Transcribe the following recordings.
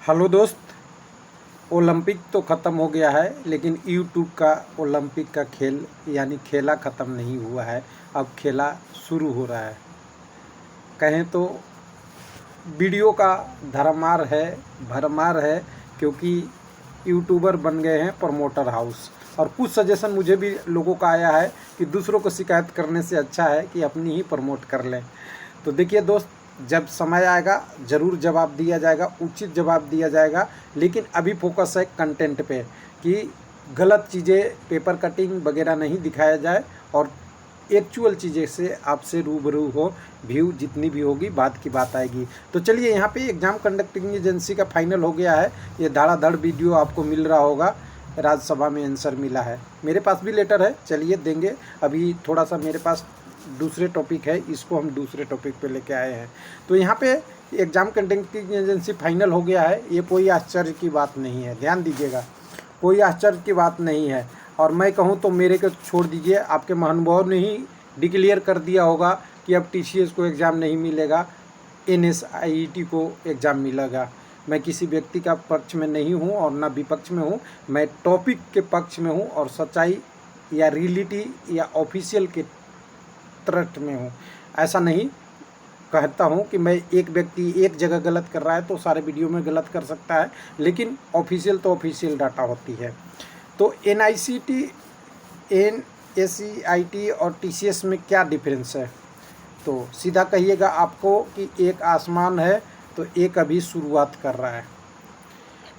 Hello दोस्त। Olympic तो ख़त्म हो गया है, लेकिन यूट्यूब का ओलंपिक का खेल यानी खेला ख़त्म नहीं हुआ है। अब खेला शुरू हो रहा है। कहें तो वीडियो का भरमार है, क्योंकि यूट्यूबर बन गए हैं प्रमोटर हाउस। और कुछ सजेशन मुझे भी लोगों का आया है कि दूसरों को शिकायत करने से अच्छा है कि अपनी ही प्रमोट कर लें। तो देखिए दोस्त, जब समय आएगा ज़रूर जवाब दिया जाएगा, उचित जवाब दिया जाएगा। लेकिन अभी फोकस है कंटेंट पे कि गलत चीज़ें, पेपर कटिंग वगैरह नहीं दिखाया जाए और एक्चुअल चीज़ें से आपसे रूबरू हो। व्यू जितनी भी होगी बात की बात आएगी। तो चलिए, यहाँ पे एग्ज़ाम कंडक्टिंग एजेंसी का फाइनल हो गया है। ये धड़ाधड़ वीडियो आपको मिल रहा होगा। राज्यसभा में आंसर मिला है, मेरे पास भी लेटर है, चलिए देंगे। अभी थोड़ा सा मेरे पास दूसरे टॉपिक है, इसको हम दूसरे टॉपिक पे लेके आए हैं। तो यहाँ पे एग्ज़ाम कंडक्टिंग एजेंसी फाइनल हो गया है। ये कोई आश्चर्य की बात नहीं है, ध्यान दीजिएगा, कोई आश्चर्य की बात नहीं है। और मैं कहूँ तो मेरे को छोड़ दीजिए, आपके महानुभाव ने ही डिक्लेयर कर दिया होगा कि अब टीसीएस को एग्ज़ाम नहीं मिलेगा, एनएसआईटी को एग्ज़ाम मिलेगा। मैं किसी व्यक्ति का पक्ष में नहीं हूँ और ना विपक्ष में हूँ, मैं टॉपिक के पक्ष में हूँ और सच्चाई या रियलिटी या ऑफिशियल के तरफ में हूँ। ऐसा नहीं कहता हूँ कि मैं एक व्यक्ति एक जगह गलत कर रहा है तो सारे वीडियो में गलत कर सकता है, लेकिन ऑफिशियल तो ऑफिशियल डाटा होती है। तो एनएसआईटी और टीसीएस में क्या डिफरेंस है? तो सीधा कहिएगा आपको कि एक आसमान है तो एक अभी शुरुआत कर रहा है।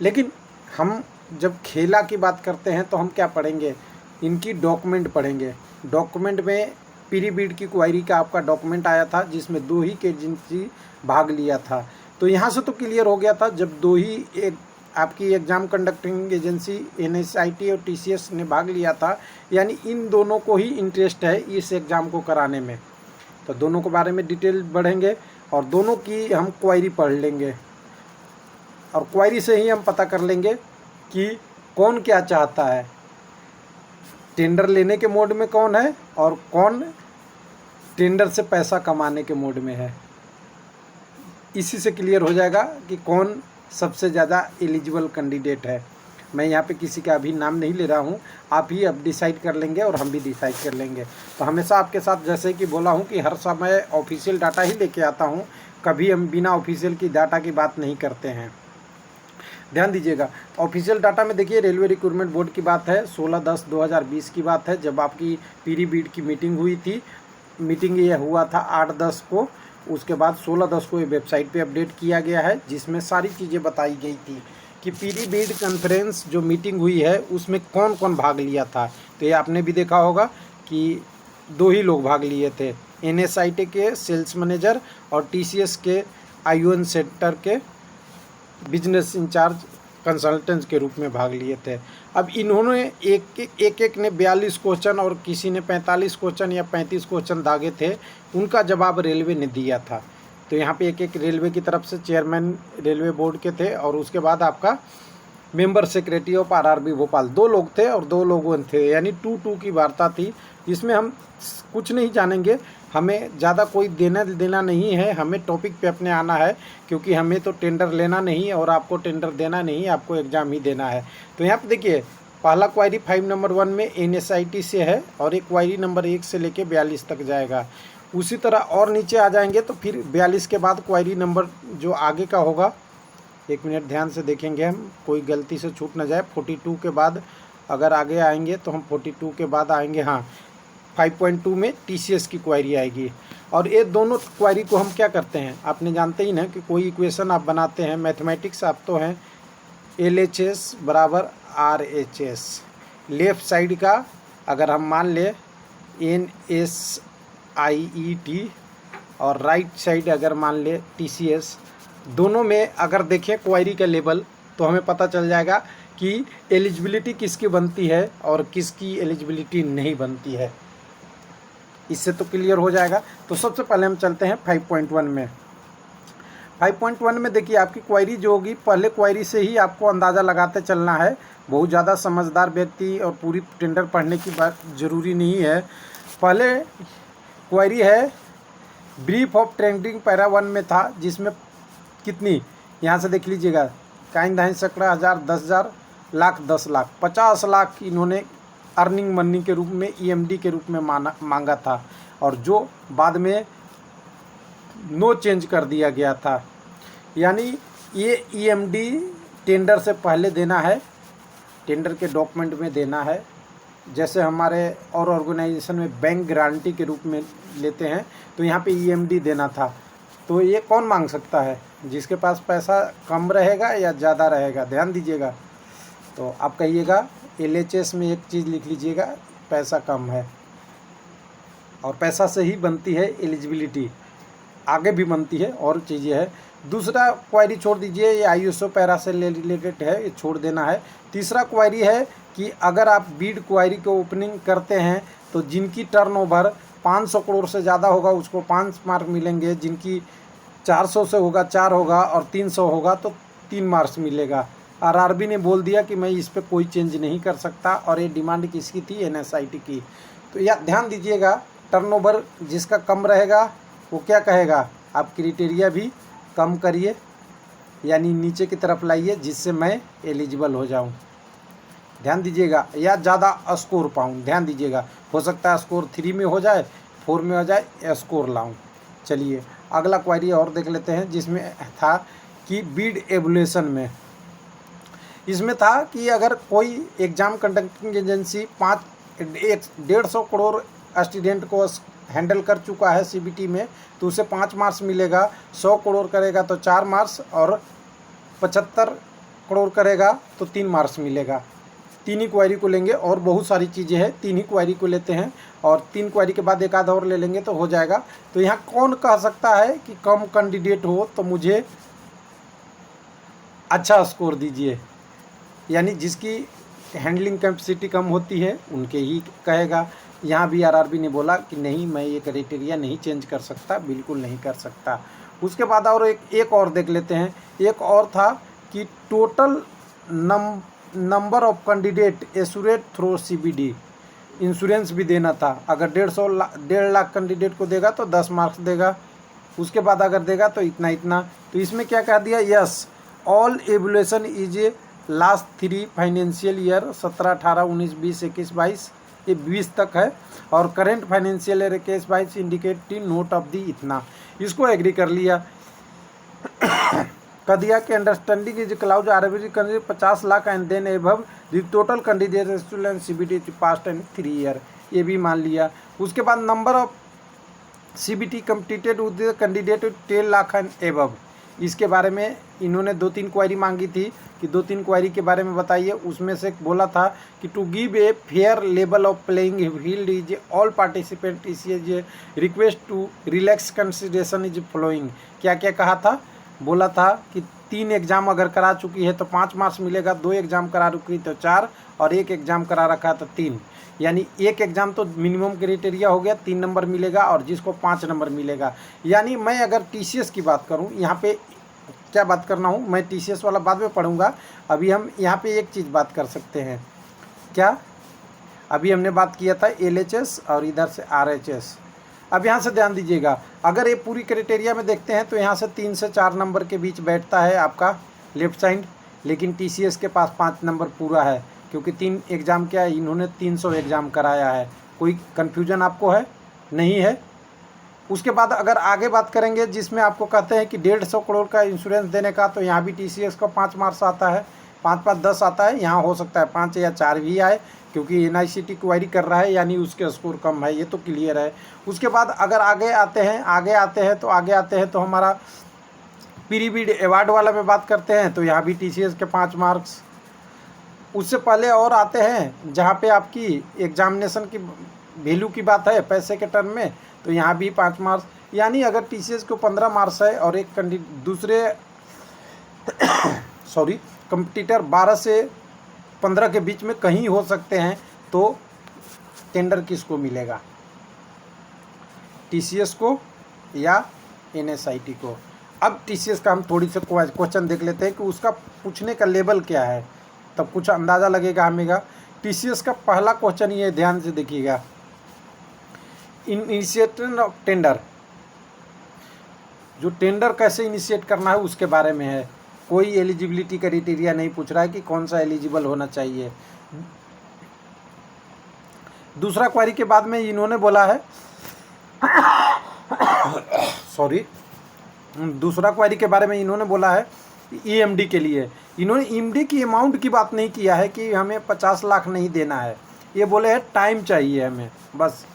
लेकिन हम जब खेला की बात करते हैं तो हम क्या पढ़ेंगे? इनकी डॉक्यूमेंट पढ़ेंगे। डॉक्यूमेंट में पीरी बीड की क्वायरी का आपका डॉक्यूमेंट आया था, जिसमें 2 ही के एजेंसी भाग लिया था। तो यहाँ से तो क्लियर हो गया था, जब 2 ही एक आपकी एग्ज़ाम कंडक्टिंग एजेंसी एनएसआईटी और टीसीएस ने भाग लिया था, यानी इन दोनों को ही इंटरेस्ट है इस एग्ज़ाम को कराने में। तो दोनों के बारे में डिटेल बढ़ेंगे और दोनों की हम क्वायरी पढ़ लेंगे, और क्वायरी से ही हम पता कर लेंगे कि कौन क्या चाहता है, टेंडर लेने के मोड में कौन है और कौन टेंडर से पैसा कमाने के मोड में है। इसी से क्लियर हो जाएगा कि कौन सबसे ज़्यादा एलिजिबल कैंडिडेट है। मैं यहाँ पे किसी का अभी नाम नहीं ले रहा हूँ, आप ही अब डिसाइड कर लेंगे और हम भी डिसाइड कर लेंगे। तो हमेशा आपके साथ जैसे कि बोला हूँ कि हर समय ऑफिशियल डाटा ही लेके आता हूँ, कभी हम बिना ऑफिशियल की डाटा की बात नहीं करते हैं। ध्यान दीजिएगा, ऑफिशियल डाटा में देखिए रेलवे रिक्रूटमेंट बोर्ड की बात है, 16/10/2020 की बात है, जब आपकी पीरी बीड की मीटिंग हुई थी। मीटिंग ये हुआ था 8/10 को, उसके बाद 16/10 को ये वेबसाइट पे अपडेट किया गया है, जिसमें सारी चीज़ें बताई गई थी कि पीरी बीड कॉन्फ्रेंस जो मीटिंग हुई है उसमें कौन कौन भाग लिया था। तो ये आपने भी देखा होगा कि 2 ही लोग भाग लिए थे, एनएसआईटी के सेल्स मैनेजर और टीसीएस के आईओएन सेंटर के बिजनेस इंचार्ज कंसल्टेंट्स के रूप में भाग लिए थे। अब इन्होंने एक ने 42 क्वेश्चन और किसी ने 45 क्वेश्चन या 35 क्वेश्चन दागे थे, उनका जवाब रेलवे ने दिया था। तो यहाँ पे एक रेलवे की तरफ से चेयरमैन रेलवे बोर्ड के थे, और उसके बाद आपका member secretary of RRB Bhopal 2 लोग थे और 2 लोगों थे, यानी 2-2 की वार्ता थी। इसमें हम कुछ नहीं जानेंगे, हमें ज़्यादा कोई देना नहीं है, हमें टॉपिक पे अपने आना है, क्योंकि हमें तो टेंडर लेना नहीं और आपको टेंडर देना नहीं, आपको एग्ज़ाम ही देना है। तो यहाँ पे देखिए, पहला क्वायरी 5 नंबर 1 में एनएसआईटी से है और एक क्वायरी नंबर 1 से लेके 42 तक जाएगा। उसी तरह और नीचे आ जाएंगे तो फिर 42 के बाद क्वायरी नंबर जो आगे का होगा, 1 मिनट ध्यान से देखेंगे हम, कोई गलती से छूट ना जाए। 42 के बाद अगर आगे आएंगे तो हम 42 के बाद आएंगे, हाँ 5.2 में टीसीएस की क्वायरी आएगी। और ये दोनों क्वायरी को हम क्या करते हैं, आपने जानते ही ना कि कोई इक्वेशन आप बनाते हैं, मैथमेटिक्स आप तो हैं, LHS = RHS। लेफ़्ट साइड का अगर हम मान ले NSIET और राइट साइड अगर मान ले TCS, दोनों में अगर देखें क्वायरी का लेवल तो हमें पता चल जाएगा कि एलिजिबिलिटी किसकी बनती है और किसकी एलिजिबिलिटी नहीं बनती है। इससे तो क्लियर हो जाएगा। तो सबसे पहले हम चलते हैं 5.1 में। 5.1 में देखिए, आपकी क्वायरी जो होगी, पहले क्वायरी से ही आपको अंदाज़ा लगाते चलना है। बहुत ज़्यादा समझदार व्यक्ति और पूरी टेंडर पढ़ने की बात ज़रूरी नहीं है। पहले क्वायरी है ब्रीफ ऑफ ट्रेंडिंग पैरा 1 में था, जिसमें कितनी, यहाँ से देख लीजिएगा, काइन धाइन सैकड़ा, हज़ार, 10,000, लाख, 10 लाख, 50 लाख इन्होंने अर्निंग मनी के रूप में, ईएमडी के रूप में मांगा था, और जो बाद में नो चेंज कर दिया गया था। यानी ये ईएमडी टेंडर से पहले देना है, टेंडर के डॉक्यूमेंट में देना है। जैसे हमारे और ऑर्गेनाइजेशन में बैंक गारंटी के रूप में लेते हैं, तो यहाँ पे ईएमडी देना था। तो ये कौन मांग सकता है? जिसके पास पैसा कम रहेगा या ज़्यादा रहेगा, ध्यान दीजिएगा। तो आप कहिएगा एलएचएस में एक चीज़ लिख लीजिएगा, पैसा कम है, और पैसा से ही बनती है एलिजिबिलिटी, आगे भी बनती है और चीज़ें है। दूसरा क्वेरी छोड़ दीजिए, ये आईएसओ पैरा से रिलेटेड है, ये छोड़ देना है। तीसरा क्वेरी है कि अगर आप बीड क्वेरी को ओपनिंग करते हैं तो जिनकी टर्नओवर 500 करोड़ से ज़्यादा होगा उसको 5 मार्क मिलेंगे, जिनकी 400 से होगा 4 होगा, और 300 होगा तो 3 मार्क्स मिलेगा। आरआरबी ने बोल दिया कि मैं इस पर कोई चेंज नहीं कर सकता, और ये डिमांड किसकी थी? एनएसआईटी की। तो यह ध्यान दीजिएगा, टर्नओवर जिसका कम रहेगा वो क्या कहेगा, आप क्राइटेरिया भी कम करिए, यानी नीचे की तरफ लाइए, जिससे मैं एलिजिबल हो जाऊं। ध्यान दीजिएगा, या ज़्यादा स्कोर पाऊं, ध्यान दीजिएगा, हो सकता है स्कोर 3 में हो जाए, 4 में हो जाए, स्कोर लाऊं। चलिए अगला क्वेरी और देख लेते हैं, जिसमें था कि बीड एवुलेशन में, इसमें था कि अगर कोई exam conducting agency 150 crore student को हैंडल कर चुका है सीबीटी में, तो उसे 5 मार्क्स मिलेगा। 100 करोड़ करेगा तो 4 मार्क्स, और 75 करोड़ करेगा तो 3 मार्क्स मिलेगा। 3 ही क्वेरी को लेंगे, और बहुत सारी चीज़ें हैं, 3 ही क्वेरी को लेते हैं, और 3 क्वेरी के बाद एक आधा और ले लेंगे तो हो जाएगा। तो यहाँ कौन कह सकता है कि कम कैंडिडेट हो तो मुझे अच्छा स्कोर दीजिए, यानी जिसकी हैंडलिंग कैपेसिटी कम होती है उनके ही कहेगा। यहाँ भी आरआरबी ने बोला कि नहीं, मैं ये क्राइटेरिया नहीं चेंज कर सकता, बिल्कुल नहीं कर सकता। उसके बाद और एक और देख लेते हैं। एक और था कि total number of candidate assured through CBD, insurance भी देना था। अगर 1.5 लाख कैंडिडेट को देगा तो 10 मार्क्स देगा, उसके बाद अगर देगा तो इतना इतना। तो इसमें क्या कह दिया, yes all evaluation is a last 3 financial year, 17, 18, 19, 20, 21, 22, ये 20 तक है, और current financial year 21, 22 indicate note of the, इतना। इसको एग्री कर लिया, कह दिया कि understanding is clause RB 50 lakh and then above the total candidate student CBT past and 3 year, ये भी मान लिया। उसके बाद number of CBT completed with candidate 10 lakh and above, इसके बारे में इन्होंने 2-3 क्वेरी मांगी थी कि 2-3 क्वेरी के बारे में बताइए। उसमें से बोला था कि to give a fair level of playing field is all participant is a request to relax consideration is following. क्या क्या कहा था? बोला था कि 3 एग्ज़ाम अगर करा चुकी है तो 5 मार्क्स मिलेगा, 2 एग्ज़ाम करा चुकी तो 4, और 1 एग्ज़ाम करा रखा तो 3। यानी 1 एग्ज़ाम तो मिनिमम क्राइटेरिया हो गया, 3 नंबर मिलेगा, और जिसको 5 नंबर मिलेगा। यानी मैं अगर टीसीएस की बात करूं, यहाँ पे क्या बात करना हूँ, मैं टीसीएस वाला बाद में पढ़ूंगा। अभी हम यहाँ पे एक चीज़ बात कर सकते हैं, क्या? अभी हमने बात किया था एलएचएस और इधर से आरएचएस। अब यहाँ से ध्यान दीजिएगा, अगर ये पूरी क्राइटेरिया में देखते हैं तो यहाँ से 3 से 4 नंबर के बीच बैठता है आपका लेफ्ट साइड, लेकिन टीसीएस के पास 5 नंबर पूरा है, क्योंकि 3 एग्ज़ाम क्या है, इन्होंने 300 एग्ज़ाम कराया है। कोई कन्फ्यूजन आपको है? नहीं है। उसके बाद अगर आगे बात करेंगे, जिसमें आपको कहते हैं कि 150 करोड़ का इंश्योरेंस देने का, तो यहाँ भी टीसीएस को 5 मार्क्स आता है, 5-5, 10 आता है। यहाँ हो सकता है 5 या 4 भी आए, क्योंकि एनआईसीटी क्वेरी कर रहा है, यानी उसके स्कोर कम है, ये तो क्लियर है। उसके बाद अगर आगे आते हैं तो हमारा पीरीबीड अवार्ड वाला में बात करते हैं, तो यहाँ भी टीसीएस के 5 मार्क्स। उससे पहले और आते हैं जहाँ पे आपकी एग्जामिनेशन की वैल्यू की बात है पैसे के टर्म में, तो यहाँ भी 5 मार्क्स। यानी अगर टीसीएस को 15 मार्क्स है और एक दूसरे कंपटीटर 12 से 15 के बीच में कहीं हो सकते हैं, तो टेंडर किसको मिलेगा, टीसीएस को या एनएसआईटी को? अब टीसीएस का हम थोड़ी से क्वेश्चन देख लेते हैं कि उसका पूछने का लेवल क्या है, तब कुछ अंदाज़ा लगेगा हमें। टीसीएस का पहला क्वेश्चन ये ध्यान से देखिएगा, इनिशिएशन ऑफ टेंडर, जो टेंडर कैसे इनिशिएट करना है उसके बारे में है। कोई एलिजिबिलिटी क्राइटेरिया नहीं पूछ रहा है कि कौन सा एलिजिबल होना चाहिए। दूसरा क्वेरी के बाद में इन्होंने बोला है सॉरी, दूसरा क्वेरी के बारे में इन्होंने बोला है ईएमडी के लिए। इन्होंने ईएमडी की अमाउंट की बात नहीं किया है कि हमें 50 लाख नहीं देना है, ये बोले है टाइम चाहिए हमें, बस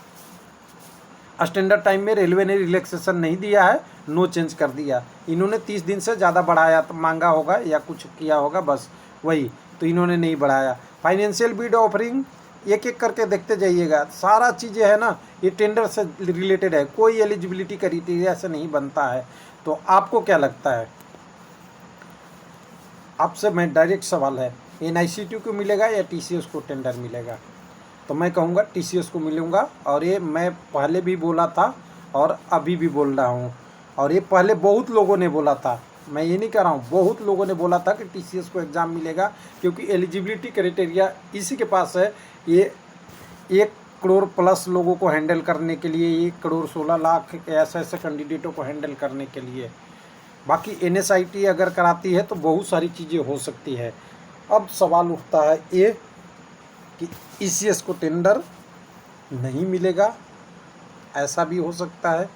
स्टैंडर्ड टाइम में रेलवे ने रिलैक्सेशन नहीं दिया है, नो चेंज कर दिया। इन्होंने 30 दिन से ज़्यादा बढ़ाया तो मांगा होगा या कुछ किया होगा, बस वही, तो इन्होंने नहीं बढ़ाया। फाइनेंशियल बिड ऑफरिंग एक एक करके देखते जाइएगा, सारा चीज़ें है ना ये टेंडर से रिलेटेड है, कोई एलिजिबिलिटी क्राइटेरिया से नहीं बनता है। तो आपको क्या लगता है, आपसे मैं डायरेक्ट सवाल है, NICT को मिलेगा या TCS को टेंडर मिलेगा? तो मैं कहूँगा TCS को मिलूँगा, और ये मैं पहले भी बोला था और अभी भी बोल रहा हूँ, और ये पहले बहुत लोगों ने बोला था, मैं ये नहीं कह रहा हूँ, बहुत लोगों ने बोला था कि TCS को एग्ज़ाम मिलेगा, क्योंकि एलिजिबिलिटी क्राइटेरिया इसी के पास है। ये 1 करोड़ प्लस लोगों को हैंडल करने के लिए, 1 करोड़ 16 लाख ऐसे कैंडिडेटों को हैंडल करने के लिए। बाकी NSIT अगर कराती है तो बहुत सारी चीज़ें हो सकती है। अब सवाल उठता है ये कि ECS को टेंडर नहीं मिलेगा, ऐसा भी हो सकता है।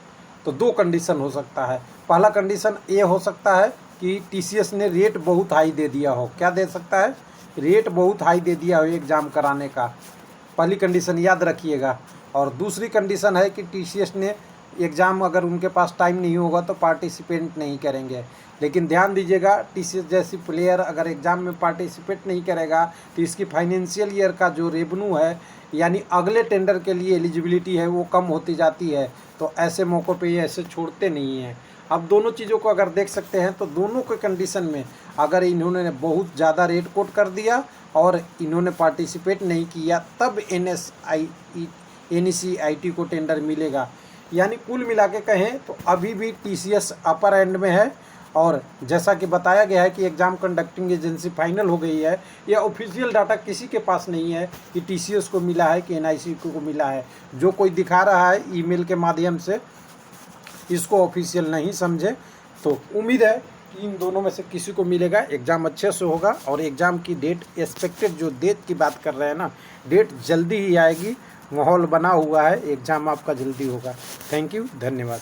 तो 2 कंडीशन हो सकता है। पहला कंडीशन ये हो सकता है कि TCS ने रेट बहुत हाई दे दिया हो। क्या दे सकता है? रेट बहुत हाई दे दिया हो एग्ज़ाम कराने का, पहली कंडीशन याद रखिएगा। और दूसरी कंडीशन है कि TCS ने एग्ज़ाम, अगर उनके पास टाइम नहीं होगा तो पार्टिसिपेट नहीं करेंगे। लेकिन ध्यान दीजिएगा, TCS जैसी प्लेयर अगर एग्ज़ाम में पार्टिसिपेट नहीं करेगा तो इसकी फाइनेंशियल ईयर का जो रेवेन्यू है, यानी अगले टेंडर के लिए एलिजिबिलिटी है, वो कम होती जाती है। तो ऐसे मौक़ों पे ये ऐसे छोड़ते नहीं हैं। अब दोनों चीज़ों को अगर देख सकते हैं तो दोनों के कंडीशन में अगर इन्होंने बहुत ज़्यादा रेट कोट कर दिया और इन्होंने पार्टिसिपेट नहीं किया, तब NCIT को टेंडर मिलेगा। यानी कुल मिला के कहें तो अभी भी TCS अपर एंड में है। और जैसा कि बताया गया है कि एग्ज़ाम कंडक्टिंग एजेंसी फाइनल हो गई है, यह ऑफिशियल डाटा किसी के पास नहीं है कि TCS को मिला है कि NICT को मिला है। जो कोई दिखा रहा है ईमेल के माध्यम से, इसको ऑफिशियल नहीं समझे। तो उम्मीद है कि इन दोनों में से किसी को मिलेगा, एग्ज़ाम अच्छे से होगा। और एग्ज़ाम की डेट एक्सपेक्टेड, जो डेट की बात कर रहे हैं ना, डेट जल्दी ही आएगी, माहौल बना हुआ है, एग्ज़ाम आपका जल्दी होगा। थैंक यू, धन्यवाद।